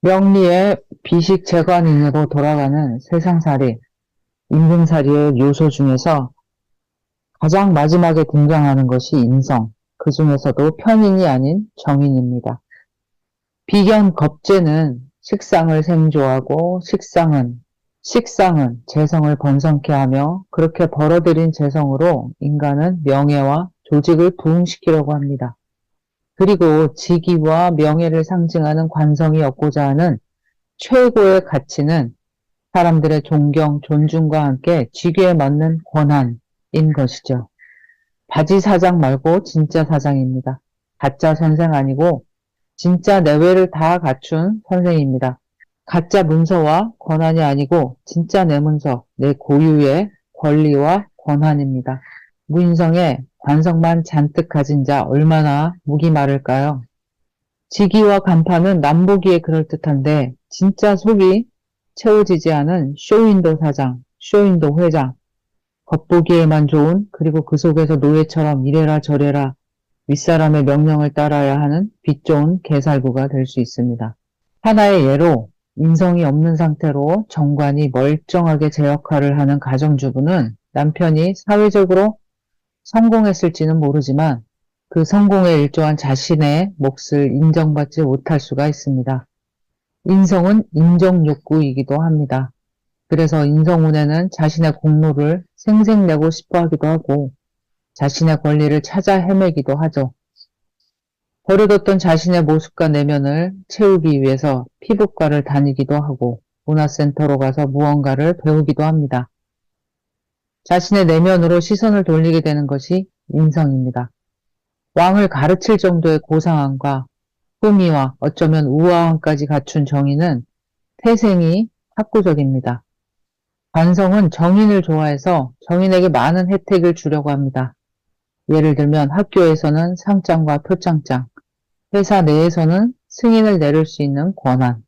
명리의 비식재관인으로 돌아가는 세상살이, 임금살이의 요소 중에서 가장 마지막에 등장하는 것이 인성, 그 중에서도 편인이 아닌 정인입니다. 비견 겁재는 식상을 생조하고 식상은 재성을 번성케 하며 그렇게 벌어들인 재성으로 인간은 명예와 조직을 부흥시키려고 합니다. 그리고 직위와 명예를 상징하는 관성이 얻고자 하는 최고의 가치는 사람들의 존경, 존중과 함께 직위에 맞는 권한인 것이죠. 바지 사장 말고 진짜 사장입니다. 가짜 선생 아니고 진짜 내외를 다 갖춘 선생입니다. 가짜 문서와 권한이 아니고 진짜 내 문서, 내 고유의 권리와 권한입니다. 무인성에 관성만 잔뜩 가진 자 얼마나 목이 마를까요? 직위와 간판은 남보기에 그럴듯한데 진짜 속이 채워지지 않은 쇼윈도 사장, 쇼윈도 회장, 겉보기에만 좋은 그리고 그 속에서 노예처럼 이래라 저래라 윗사람의 명령을 따라야 하는 빛 좋은 개살구가 될 수 있습니다. 하나의 예로 인성이 없는 상태로 정관이 멀쩡하게 제 역할을 하는 가정주부는 남편이 사회적으로 성공했을지는 모르지만 그 성공에 일조한 자신의 몫을 인정받지 못할 수가 있습니다. 인성은 인정욕구이기도 합니다. 그래서 인성운에는 자신의 공로를 생색내고 싶어 하기도 하고 자신의 권리를 찾아 헤매기도 하죠. 버려뒀던 자신의 모습과 내면을 채우기 위해서 피부과를 다니기도 하고 문화센터로 가서 무언가를 배우기도 합니다. 자신의 내면으로 시선을 돌리게 되는 것이 인성입니다. 왕을 가르칠 정도의 고상함과 품위와 어쩌면 우아함까지 갖춘 정의는 태생이 학구적입니다. 관성은 정인을 좋아해서 정인에게 많은 혜택을 주려고 합니다. 예를 들면 학교에서는 상장과 표창장, 회사 내에서는 승인을 내릴 수 있는 권한,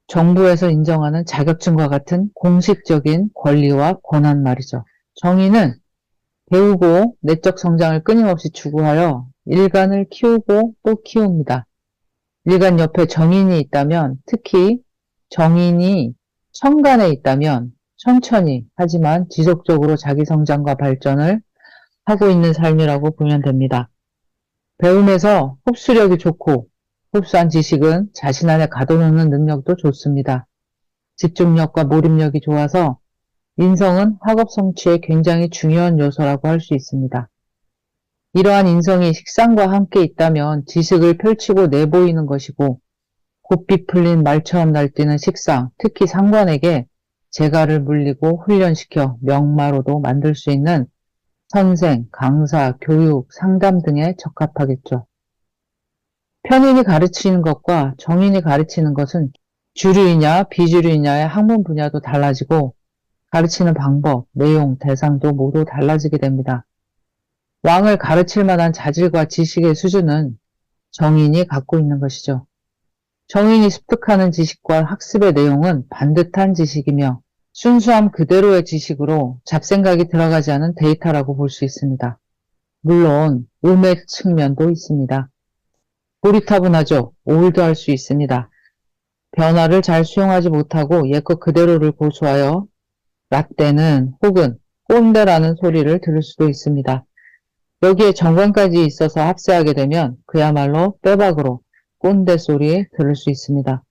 정부에서 인정하는 자격증과 같은 공식적인 권리와 권한 말이죠. 정의는 배우고 내적 성장을 끊임없이 추구하여 일간을 키우고 또 키웁니다. 일간 옆에 정인이 있다면, 특히 정인이 천간에 있다면 천천히 하지만 지속적으로 자기 성장과 발전을 하고 있는 삶이라고 보면 됩니다. 배움에서 흡수력이 좋고 흡수한 지식은 자신 안에 가둬놓는 능력도 좋습니다. 집중력과 몰입력이 좋아서 인성은 학업 성취에 굉장히 중요한 요소라고 할 수 있습니다. 이러한 인성이 식상과 함께 있다면 지식을 펼치고 내보이는 것이고 곱비 풀린 말처럼 날뛰는 식상, 특히 상관에게 재갈을 물리고 훈련시켜 명마로도 만들 수 있는 선생, 강사, 교육, 상담 등에 적합하겠죠. 편인이 가르치는 것과 정인이 가르치는 것은 주류이냐 비주류이냐의 학문 분야도 달라지고 가르치는 방법, 내용, 대상도 모두 달라지게 됩니다. 왕을 가르칠 만한 자질과 지식의 수준은 정인이 갖고 있는 것이죠. 정인이 습득하는 지식과 학습의 내용은 반듯한 지식이며 순수함 그대로의 지식으로 잡생각이 들어가지 않은 데이터라고 볼 수 있습니다. 물론 음의 측면도 있습니다. 고리타분하죠. 올드할 수 있습니다. 변화를 잘 수용하지 못하고 옛것 그대로를 고수하여 라떼는 혹은 꼰대라는 소리를 들을 수도 있습니다. 여기에 정관까지 있어서 합세하게 되면 그야말로 빼박으로 꼰대 소리 들을 수 있습니다.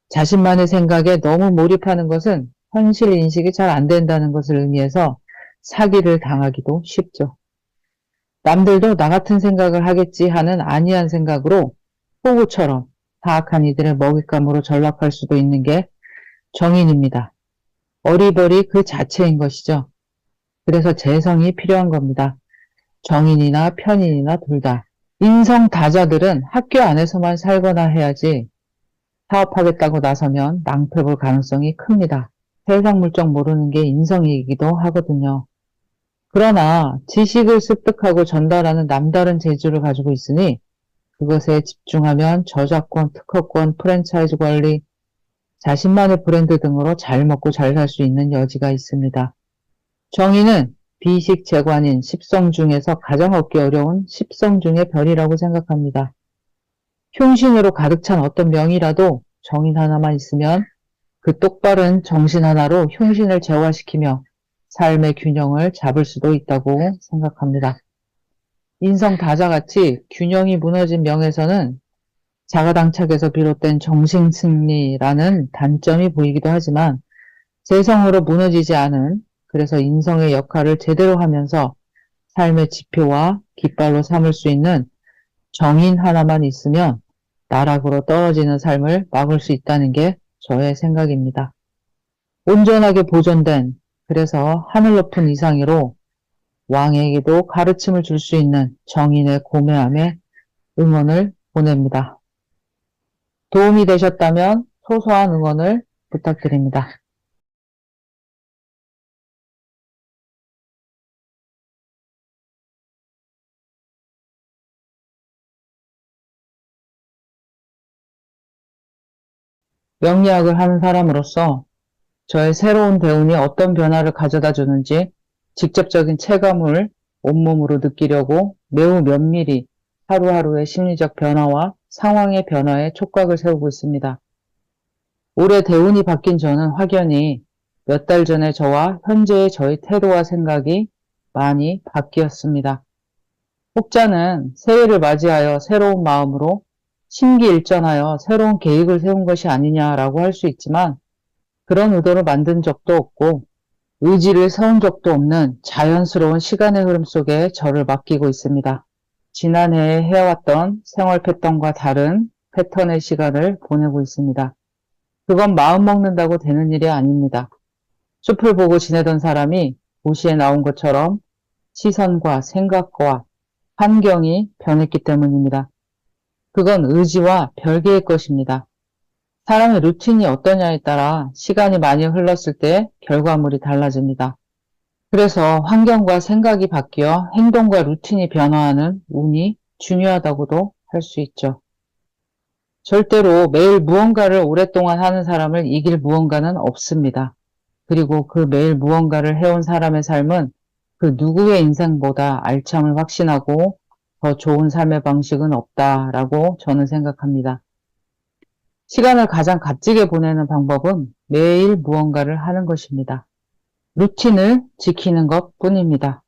자신만의 생각에 너무 몰입하는 것은 현실 인식이 잘 안 된다는 것을 의미해서 사기를 당하기도 쉽죠. 남들도 나 같은 생각을 하겠지 하는 안이한 생각으로 호구처럼 사악한 이들의 먹잇감으로 전락할 수도 있는 게 정인입니다. 어리버리 그 자체인 것이죠. 그래서 재성이 필요한 겁니다. 정인이나 편인이나 둘 다. 인성다자들은 학교 안에서만 살거나 해야지 사업하겠다고 나서면 낭패 볼 가능성이 큽니다. 세상 물정 모르는 게 인성이기도 하거든요. 그러나 지식을 습득하고 전달하는 남다른 재주를 가지고 있으니 그것에 집중하면 저작권, 특허권, 프랜차이즈 관리, 자신만의 브랜드 등으로 잘 먹고 잘 살 수 있는 여지가 있습니다. 정의는 비식재관인 십성 중에서 가장 얻기 어려운 십성 중의 별이라고 생각합니다. 흉신으로 가득 찬 어떤 명이라도 정인 하나만 있으면 그 똑바른 정신 하나로 흉신을 제화시키며 삶의 균형을 잡을 수도 있다고 생각합니다. 인성 다자같이 균형이 무너진 명에서는 자가당착에서 비롯된 정신승리라는 단점이 보이기도 하지만 재성으로 무너지지 않은, 그래서 인성의 역할을 제대로 하면서 삶의 지표와 깃발로 삼을 수 있는 정인 하나만 있으면 나락으로 떨어지는 삶을 막을 수 있다는 게 저의 생각입니다. 온전하게 보존된, 그래서 하늘 높은 이상으로 왕에게도 가르침을 줄 수 있는 정인의 고매함에 응원을 보냅니다. 도움이 되셨다면 소소한 응원을 부탁드립니다. 명리학을 하는 사람으로서 저의 새로운 대운이 어떤 변화를 가져다 주는지 직접적인 체감을 온몸으로 느끼려고 매우 면밀히 하루하루의 심리적 변화와 상황의 변화에 촉각을 세우고 있습니다. 올해 대운이 바뀐 저는 확연히 몇 달 전의 저와 현재의 저의 태도와 생각이 많이 바뀌었습니다. 혹자는 새해를 맞이하여 새로운 마음으로 심기일전하여 새로운 계획을 세운 것이 아니냐라고 할 수 있지만 그런 의도를 만든 적도 없고 의지를 세운 적도 없는 자연스러운 시간의 흐름 속에 저를 맡기고 있습니다. 지난해에 해왔던 생활 패턴과 다른 패턴의 시간을 보내고 있습니다. 그건 마음 먹는다고 되는 일이 아닙니다. 숲을 보고 지내던 사람이 도시에 나온 것처럼 시선과 생각과 환경이 변했기 때문입니다. 그건 의지와 별개의 것입니다. 사람의 루틴이 어떠냐에 따라 시간이 많이 흘렀을 때 결과물이 달라집니다. 그래서 환경과 생각이 바뀌어 행동과 루틴이 변화하는 운이 중요하다고도 할 수 있죠. 절대로 매일 무언가를 오랫동안 하는 사람을 이길 무언가는 없습니다. 그리고 그 매일 무언가를 해온 사람의 삶은 그 누구의 인생보다 알참을 확신하고 더 좋은 삶의 방식은 없다라고 저는 생각합니다. 시간을 가장 값지게 보내는 방법은 매일 무언가를 하는 것입니다. 루틴을 지키는 것 뿐입니다.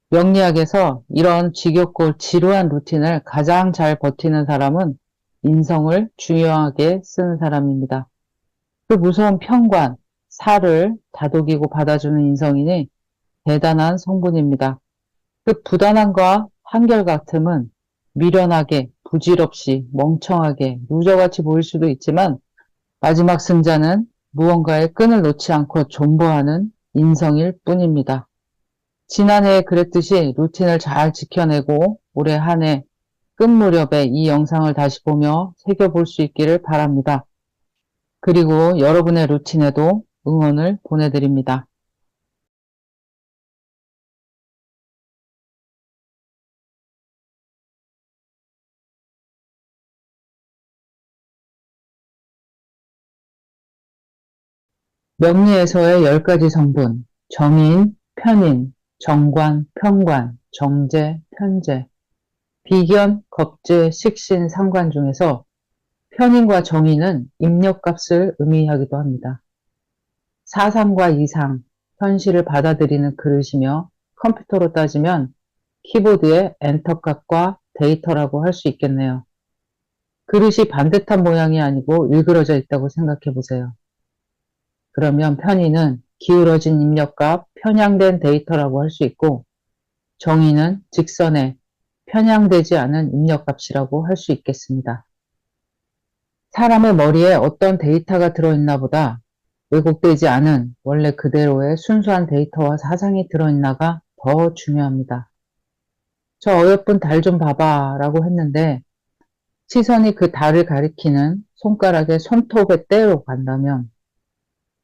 명리학에서 이런 지겹고 지루한 루틴을 가장 잘 버티는 사람은 인성을 중요하게 쓰는 사람입니다. 그 무서운 편관, 살을 다독이고 받아주는 인성이니 대단한 성분입니다. 그 부단함과 한결같음은 미련하게, 부질없이, 멍청하게, 루저같이 보일 수도 있지만 마지막 승자는 무언가의 끈을 놓지 않고 존버하는 인성일 뿐입니다. 지난해에 그랬듯이 루틴을 잘 지켜내고 올해 한 해 끝 무렵에 이 영상을 다시 보며 새겨볼 수 있기를 바랍니다. 그리고 여러분의 루틴에도 응원을 보내드립니다. 명리에서의 10가지 성분, 정인, 편인, 정관, 편관, 정제, 편제, 비견, 겁제, 식신, 상관 중에서 편인과 정인은 입력값을 의미하기도 합니다. 사상과 이상, 현실을 받아들이는 그릇이며 컴퓨터로 따지면 키보드의 엔터값과 데이터라고 할 수 있겠네요. 그릇이 반듯한 모양이 아니고 일그러져 있다고 생각해 보세요. 그러면 편의는 기울어진 입력값, 편향된 데이터라고 할 수 있고 정의는 직선의 편향되지 않은 입력값이라고 할 수 있겠습니다. 사람의 머리에 어떤 데이터가 들어있나 보다 왜곡되지 않은 원래 그대로의 순수한 데이터와 사상이 들어있나가 더 중요합니다. 저 어여쁜 달 좀 봐봐 라고 했는데 시선이 그 달을 가리키는 손가락의 손톱의 때로 간다면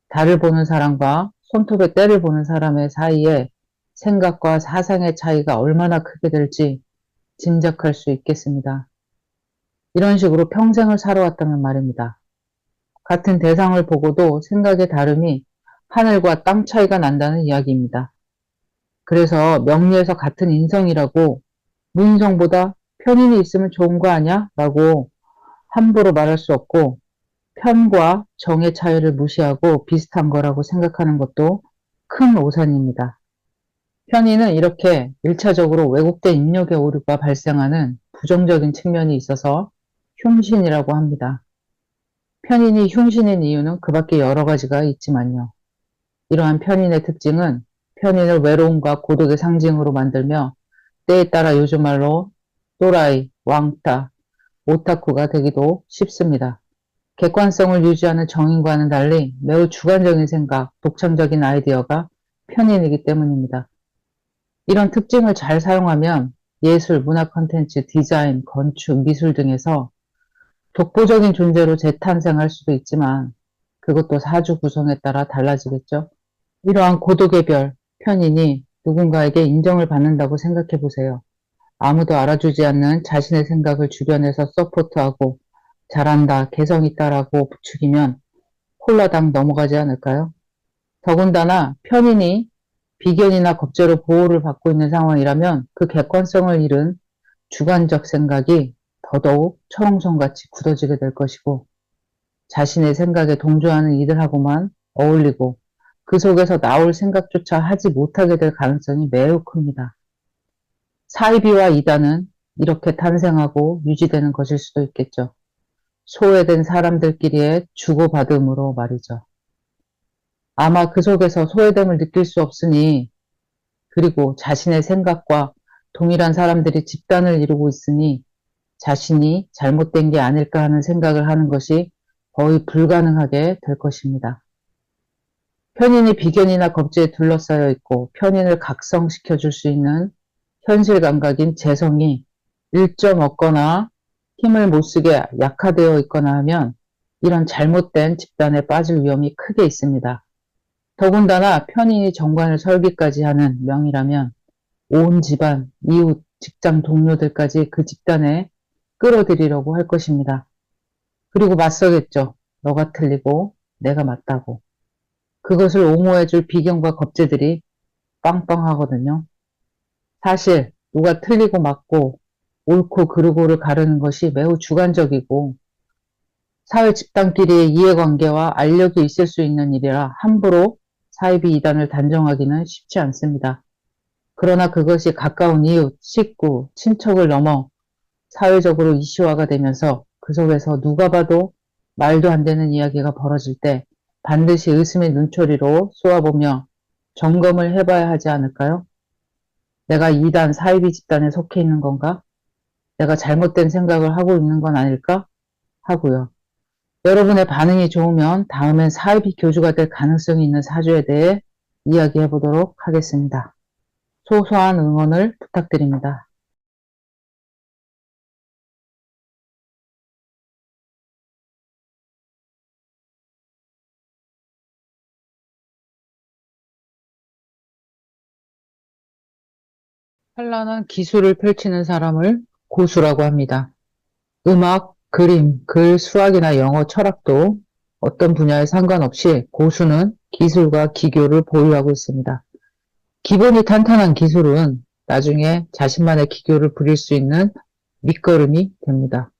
달을 보는 사람과 손톱의 때를 보는 사람의 사이에 생각과 사상의 차이가 얼마나 크게 될지 짐작할 수 있겠습니다. 이런 식으로 평생을 살아왔다면 말입니다. 같은 대상을 보고도 생각의 다름이 하늘과 땅 차이가 난다는 이야기입니다. 그래서 명리에서 같은 인성이라고 무인성보다 편인이 있으면 좋은 거 아니야? 라고 함부로 말할 수 없고 편과 정의 차이를 무시하고 비슷한 거라고 생각하는 것도 큰 오산입니다. 편의는 이렇게 1차적으로 왜곡된 입력의 오류가 발생하는 부정적인 측면이 있어서 흉신이라고 합니다. 편인이 흉신인 이유는 그 밖에 여러 가지가 있지만요. 이러한 편인의 특징은 편인을 외로움과 고독의 상징으로 만들며 때에 따라 요즘 말로 또라이, 왕따, 오타쿠가 되기도 쉽습니다. 객관성을 유지하는 정인과는 달리 매우 주관적인 생각, 독창적인 아이디어가 편인이기 때문입니다. 이런 특징을 잘 사용하면 예술, 문화 콘텐츠, 디자인, 건축, 미술 등에서 독보적인 존재로 재탄생할 수도 있지만 그것도 사주 구성에 따라 달라지겠죠. 이러한 고독의 별, 편인이 누군가에게 인정을 받는다고 생각해 보세요. 아무도 알아주지 않는 자신의 생각을 주변에서 서포트하고 잘한다, 개성 있다라고 부추기면 홀라당 넘어가지 않을까요? 더군다나 편인이 비견이나 겁재로 보호를 받고 있는 상황이라면 그 객관성을 잃은 주관적 생각이 더더욱 철옹성같이 굳어지게 될 것이고 자신의 생각에 동조하는 이들하고만 어울리고 그 속에서 나올 생각조차 하지 못하게 될 가능성이 매우 큽니다. 사이비와 이단은 이렇게 탄생하고 유지되는 것일 수도 있겠죠. 소외된 사람들끼리의 주고받음으로 말이죠. 아마 그 속에서 소외됨을 느낄 수 없으니 그리고 자신의 생각과 동일한 사람들이 집단을 이루고 있으니 자신이 잘못된 게 아닐까 하는 생각을 하는 것이 거의 불가능하게 될 것입니다. 편인이 비견이나 겁재에 둘러싸여 있고 편인을 각성시켜 줄 수 있는 현실 감각인 재성이 1점 없거나 힘을 못 쓰게 약화되어 있거나 하면 이런 잘못된 집단에 빠질 위험이 크게 있습니다. 더군다나 편인이 정관을 설기까지 하는 명이라면 온 집안, 이웃, 직장 동료들까지 그 집단에 끌어들이려고 할 것입니다. 그리고 맞서겠죠. 너가 틀리고 내가 맞다고. 그것을 옹호해줄 비견과 겁재들이 빵빵하거든요. 사실 누가 틀리고 맞고 옳고 그르고를 가르는 것이 매우 주관적이고 사회 집단끼리의 이해관계와 알력이 있을 수 있는 일이라 함부로 사이비 이단을 단정하기는 쉽지 않습니다. 그러나 그것이 가까운 이웃, 식구, 친척을 넘어 사회적으로 이슈화가 되면서 그 속에서 누가 봐도 말도 안 되는 이야기가 벌어질 때 반드시 의심의 눈초리로 쏘아보며 점검을 해봐야 하지 않을까요? 내가 이단, 사이비 집단에 속해 있는 건가? 내가 잘못된 생각을 하고 있는 건 아닐까? 하고요. 여러분의 반응이 좋으면 다음엔 사이비 교주가 될 가능성이 있는 사주에 대해 이야기해 보도록 하겠습니다. 소소한 응원을 부탁드립니다. 찬란한 기술을 펼치는 사람을 고수라고 합니다. 음악, 그림, 글, 수학이나 영어, 철학도 어떤 분야에 상관없이 고수는 기술과 기교를 보유하고 있습니다. 기본이 탄탄한 기술은 나중에 자신만의 기교를 부릴 수 있는 밑거름이 됩니다.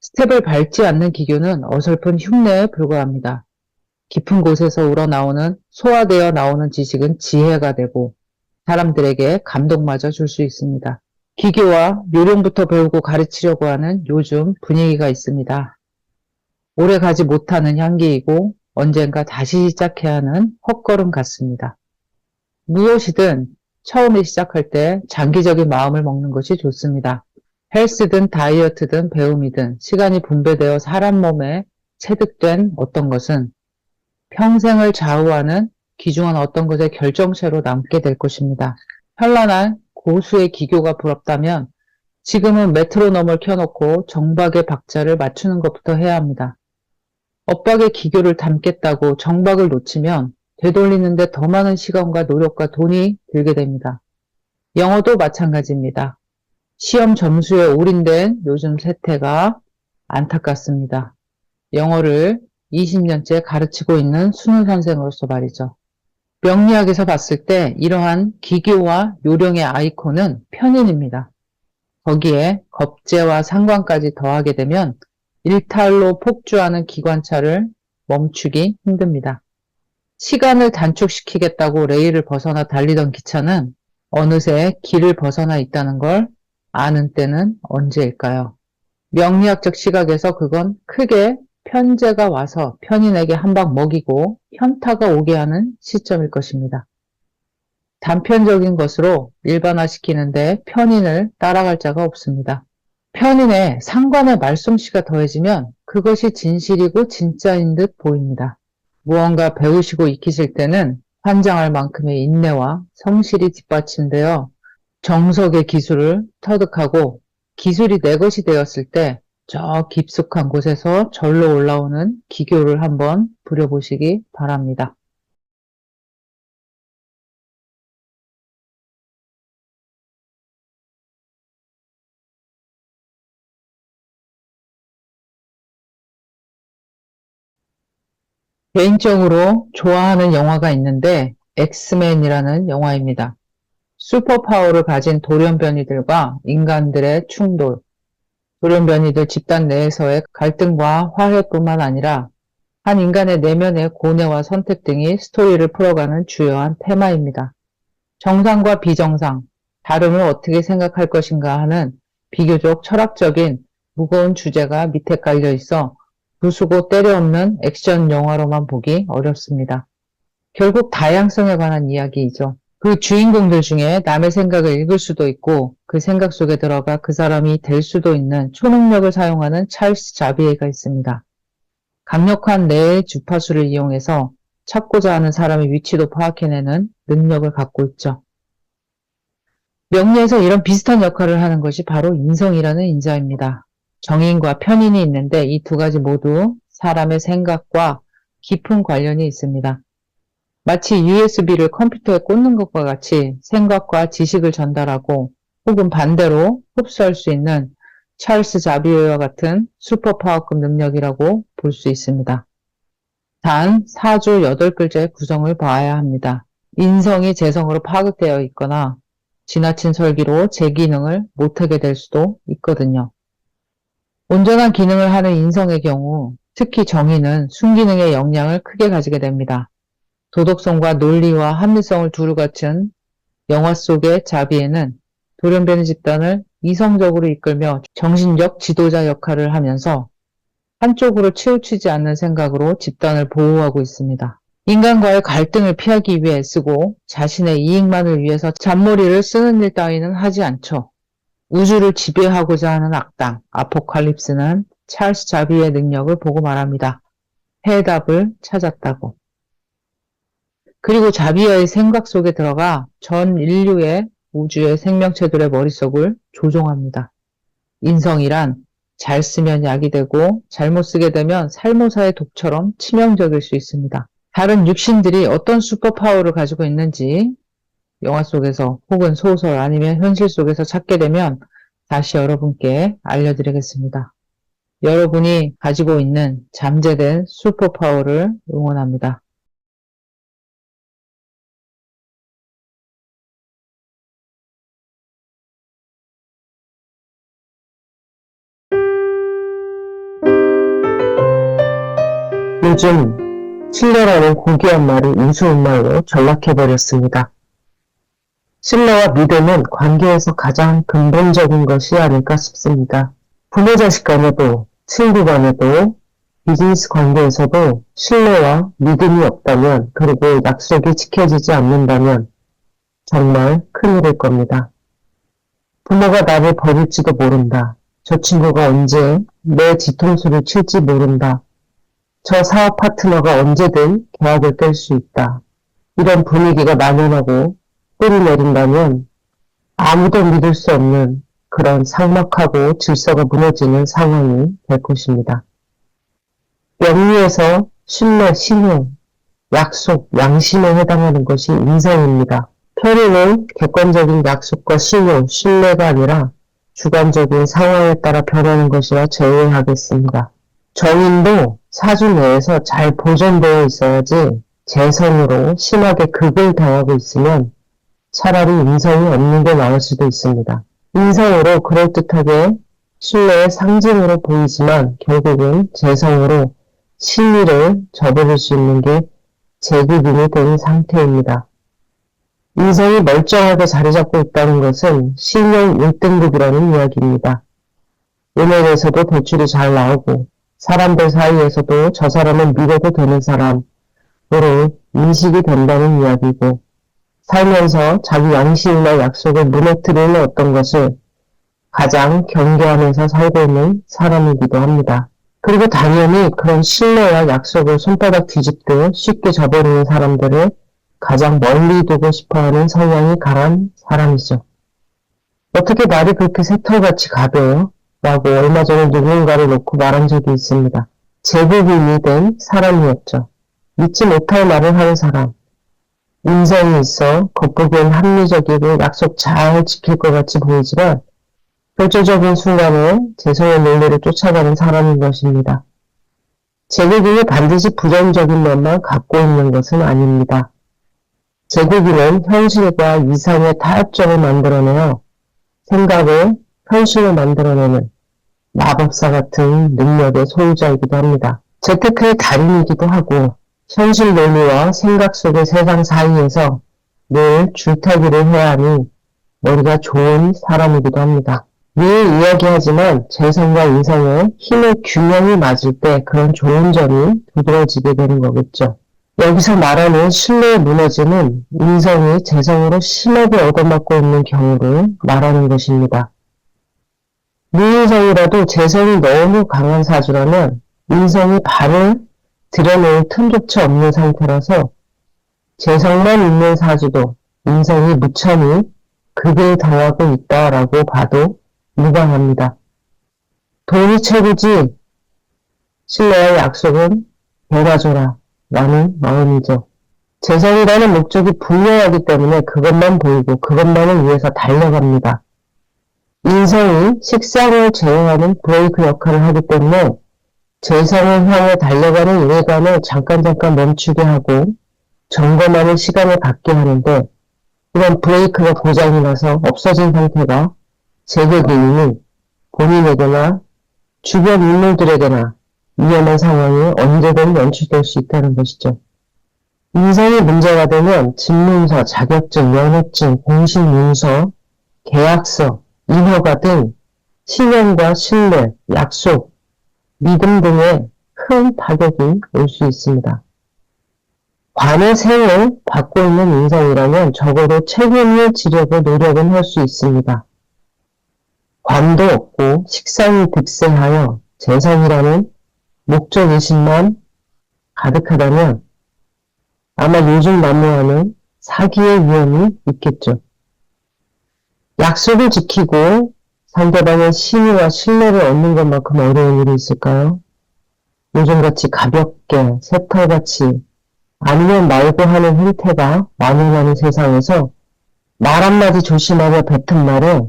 스텝을 밟지 않는 기교는 어설픈 흉내에 불과합니다. 깊은 곳에서 우러나오는 소화되어 나오는 지식은 지혜가 되고 사람들에게 감동마저 줄 수 있습니다. 기교와 요령부터 배우고 가르치려고 하는 요즘 분위기가 있습니다. 오래 가지 못하는 향기이고 언젠가 다시 시작해야 하는 헛걸음 같습니다. 무엇이든 처음에 시작할 때 장기적인 마음을 먹는 것이 좋습니다. 헬스든 다이어트든 배움이든 시간이 분배되어 사람 몸에 체득된 어떤 것은 평생을 좌우하는 귀중한 어떤 것의 결정체로 남게 될 것입니다. 현란한 고수의 기교가 부럽다면 지금은 메트로놈을 켜놓고 정박의 박자를 맞추는 것부터 해야 합니다. 엇박의 기교를 담겠다고 정박을 놓치면 되돌리는데 더 많은 시간과 노력과 돈이 들게 됩니다. 영어도 마찬가지입니다. 시험 점수에 올인된 요즘 세태가 안타깝습니다. 영어를 20년째 가르치고 있는 수능 선생으로서 말이죠. 명리학에서 봤을 때 이러한 기교와 요령의 아이콘은 편인입니다. 거기에 겁재와 상관까지 더하게 되면 일탈로 폭주하는 기관차를 멈추기 힘듭니다. 시간을 단축시키겠다고 레일을 벗어나 달리던 기차는 어느새 길을 벗어나 있다는 걸 아는 때는 언제일까요? 명리학적 시각에서 그건 크게 편제가 와서 편인에게 한 방 먹이고 현타가 오게 하는 시점일 것입니다. 단편적인 것으로 일반화시키는데 편인을 따라갈 자가 없습니다. 편인에 상관의 말솜씨가 더해지면 그것이 진실이고 진짜인 듯 보입니다. 무언가 배우시고 익히실 때는 환장할 만큼의 인내와 성실이 뒷받침되어 정석의 기술을 터득하고 기술이 내 것이 되었을 때 저 깊숙한 곳에서 절로 올라오는 기교를 한번 부려보시기 바랍니다. 개인적으로 좋아하는 영화가 있는데 엑스맨이라는 영화입니다. 슈퍼파워를 가진 돌연변이들과 인간들의 충돌, 돌연변이들 집단 내에서의 갈등과 화해뿐만 아니라 한 인간의 내면의 고뇌와 선택 등이 스토리를 풀어가는 주요한 테마입니다. 정상과 비정상, 다름을 어떻게 생각할 것인가 하는 비교적 철학적인 무거운 주제가 밑에 깔려 있어 부수고 때려엎는 액션 영화로만 보기 어렵습니다. 결국 다양성에 관한 이야기이죠. 그 주인공들 중에 남의 생각을 읽을 수도 있고 그 생각 속에 들어가 그 사람이 될 수도 있는 초능력을 사용하는 찰스 자비에가 있습니다. 강력한 뇌의 주파수를 이용해서 찾고자 하는 사람의 위치도 파악해내는 능력을 갖고 있죠. 명리에서 이런 비슷한 역할을 하는 것이 바로 인성이라는 인자입니다. 정인과 편인이 있는데 이 두 가지 모두 사람의 생각과 깊은 관련이 있습니다. 마치 USB를 컴퓨터에 꽂는 것과 같이 생각과 지식을 전달하고 혹은 반대로 흡수할 수 있는 찰스 자비에와 같은 슈퍼파워급 능력이라고 볼 수 있습니다. 단 4주 8글자의 구성을 봐야 합니다. 인성이 재성으로 파급되어 있거나 지나친 설계로 제 기능을 못하게 될 수도 있거든요. 온전한 기능을 하는 인성의 경우 특히 정의는 순기능의 역량을 크게 가지게 됩니다. 도덕성과 논리와 합리성을 두루 갖춘 영화 속의 자비에는 돌연변이 집단을 이성적으로 이끌며 정신적 지도자 역할을 하면서 한쪽으로 치우치지 않는 생각으로 집단을 보호하고 있습니다. 인간과의 갈등을 피하기 위해 애쓰고 자신의 이익만을 위해서 잔머리를 쓰는 일 따위는 하지 않죠. 우주를 지배하고자 하는 악당 아포칼립스는 찰스 자비의 능력을 보고 말합니다. 해답을 찾았다고. 그리고 자비의 생각 속에 들어가 전 인류의 우주의 생명체들의 머릿속을 조종합니다. 인성이란 잘 쓰면 약이 되고 잘못 쓰게 되면 살모사의 독처럼 치명적일 수 있습니다. 다른 육신들이 어떤 슈퍼파워를 가지고 있는지 영화 속에서 혹은 소설 아니면 현실 속에서 찾게 되면 다시 여러분께 알려드리겠습니다. 여러분이 가지고 있는 잠재된 슈퍼파워를 응원합니다. 요즘 신뢰라는 고귀한 말이 우스운 말로 전락해버렸습니다. 신뢰와 믿음은 관계에서 가장 근본적인 것이 아닐까 싶습니다. 부모 자식 간에도, 친구 간에도, 비즈니스 관계에서도 신뢰와 믿음이 없다면, 그리고 약속이 지켜지지 않는다면 정말 큰일일 겁니다. 부모가 나를 버릴지도 모른다. 저 친구가 언제 내 뒤통수를 칠지 모른다. 저 사업 파트너가 언제든 계약을 깰 수 있다. 이런 분위기가 만연하고 뿌리 내린다면 아무도 믿을 수 없는 그런 삭막하고 질서가 무너지는 상황이 될 것입니다. 명리에서 신뢰, 신용, 약속, 양심에 해당하는 것이 인성입니다. 편의는 객관적인 약속과 신용, 신뢰가 아니라 주관적인 상황에 따라 변하는 것이라 제외하겠습니다. 정인도 사주 내에서 잘 보존되어 있어야지 재성으로 심하게 극을 당하고 있으면 차라리 인성이 없는 게 나을 수도 있습니다. 인성으로 그럴듯하게 신뢰의 상징으로 보이지만 결국은 재성으로 신의를 저버릴 수 있는 게 제국인이 된 상태입니다. 인성이 멀쩡하게 자리 잡고 있다는 것은 신용 1등급이라는 이야기입니다. 은행에서도 대출이 잘 나오고 사람들 사이에서도 저 사람은 믿어도 되는 사람으로 인식이 된다는 이야기고, 살면서 자기 양심이나 약속을 무너뜨리는 어떤 것을 가장 경계하면서 살고 있는 사람이기도 합니다. 그리고 당연히 그런 신뢰와 약속을 손바닥 뒤집듯 쉽게 저버리는 사람들을 가장 멀리 두고 싶어하는 성향이 강한 사람이죠. 어떻게 말이 그렇게 새털같이 가벼워? 라고 얼마 전에 누군가를 놓고 말한 적이 있습니다. 제국인이 된 사람이었죠. 믿지 못할 말을 하는 사람. 인성이 있어 겉보기엔 합리적이고 약속 잘 지킬 것 같이 보이지만 결정적인 순간에 재성의 논리를 쫓아가는 사람인 것입니다. 제국인이 반드시 부정적인 면만 갖고 있는 것은 아닙니다. 제국인은 현실과 이상의 타협점을 만들어내어 생각을 현실로 만들어내는 마법사 같은 능력의 소유자이기도 합니다. 재테크의 달인이기도 하고 현실 논리와 생각 속의 세상 사이에서 늘 줄타기를 해야 하니 머리가 좋은 사람이기도 합니다. 늘 이야기하지만 재성과 인성의 힘의 균형이 맞을 때 그런 좋은 점이 두드러지게 되는 거겠죠. 여기서 말하는 신뢰의 무너짐은 인성이 재성으로 심하게 얻어맞고 있는 경우를 말하는 것입니다. 무인성이라도 재성이 너무 강한 사주라면 인성이 발을 들여놓을 틈조차 없는 상태라서 재성만 있는 사주도 인성이 무참히 극을 당하고 있다라고 봐도 무방합니다. 돈이 최고지 신뢰와 약속은 배워줘라 라는 마음이죠. 재성이라는 목적이 분명하기 때문에 그것만 보이고 그것만을 위해서 달려갑니다. 인성이 식상을 제어하는 브레이크 역할을 하기 때문에 재성을 향해 달려가는 예감을 잠깐 멈추게 하고 점검하는 시간을 갖게 하는데, 이런 브레이크가 고장이 나서 없어진 상태가 제국인이 본인에게나 주변 인물들에게나 위험한 상황이 언제든 연출될 수 있다는 것이죠. 인성이 문제가 되면 집문서, 자격증, 면허증, 공신문서, 계약서, 인허가 등 신용과 신뢰, 약속, 믿음 등의 큰 타격이 올 수 있습니다. 관의 생을 받고 있는 인성이라면 적어도 책임을 지려고 노력은 할 수 있습니다. 관도 없고 식상이 득세하여 재성이라는 목적의식만 가득하다면 아마 요즘 난무하는 사기의 위험이 있겠죠. 약속을 지키고 상대방의 신의와 신뢰를 얻는 것만큼 어려운 일이 있을까요? 요즘같이 가볍게 새털같이 아니면 말고 하는 행태가 만연하는 세상에서 말 한마디 조심하며 뱉은 말에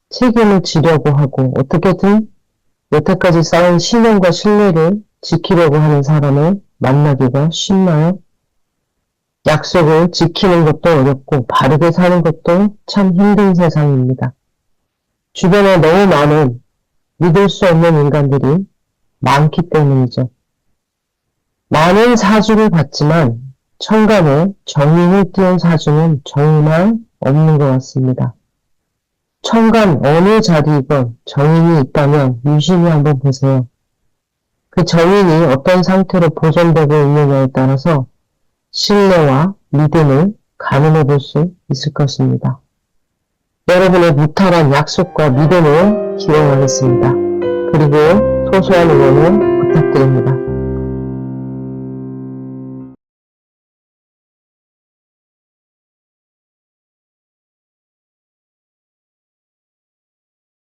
책임을 지려고 하고 어떻게든 여태까지 쌓은 신용과 신뢰를 지키려고 하는 사람을 만나기가 쉽나요? 약속을 지키는 것도 어렵고 바르게 사는 것도 참 힘든 세상입니다. 주변에 너무 많은 믿을 수 없는 인간들이 많기 때문이죠. 많은 사주를 봤지만 천간에 정인을 띄운 사주는 정말 없는 것 같습니다. 천간 어느 자리이건 정인이 있다면 유심히 한번 보세요. 그 정인이 어떤 상태로 보존되고 있느냐에 따라서 신뢰와 믿음을 가늠해 볼 수 있을 것입니다. 여러분의 무탈한 약속과 믿음을 기원하겠습니다. 그리고 소소한 응원을 부탁드립니다.